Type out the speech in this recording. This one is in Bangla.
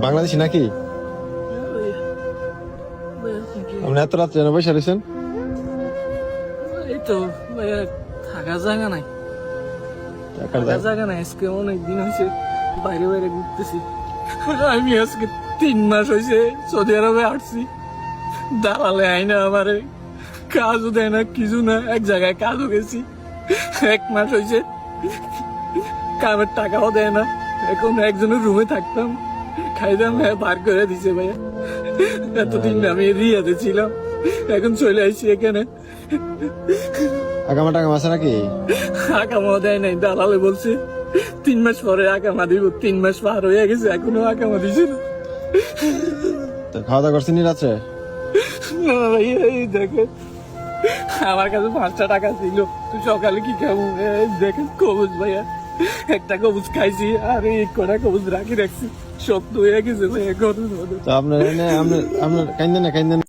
বাংলাদেশি নাকি? আপনি এত রাত্রে যেন বসে রয়েছেন? এই তো ভাইয়া, থাকার জায়গা নাই, থাকার জায়গা নাই। আজকে অনেকদিন হয়েছে বাইরে বাইরে ঘুরতেছি। আমি আজকে 3 মাস হয়েছে সৌদি আরবে আসছি। দালালে আইনা আমারে কাজও দেয় না, কিছু না। এক জায়গায় কাজও গেছি, 1 মাস হয়েছে কামের টাকাও দেয় না। এখন একজনের রুমে থাকতাম, খাইতাম, বার করে দিছে ভাইয়া। এতদিন আমি রিয়াতে ছিলাম, এখন চলে আসছি এখানে। আগামা টাকাম আছে নাকি? আকামাও দেয় নাই, দালালে বলছে 3 মাস পরে আকামা দিব। 3 মাস পার হয়ে গেছে, এখনো আকামা দিছে না। তো খাওয়া দাওয়া করছেন রাত্রে? না ভাইয়া, এই দেখে আমার কাছে 5টা টাকা ছিল, তুই সকালে কি খাবো? এই দেখেন কবুজ ভাইয়া, একটা কবুজ খাইছি আর এই কটা কবুজ রাখি রাখছি, সব তো হয়ে গেছে ভাইয়া ঘরের মধ্যে। তো আপনার কাইন্দেন না, কাইন্দেন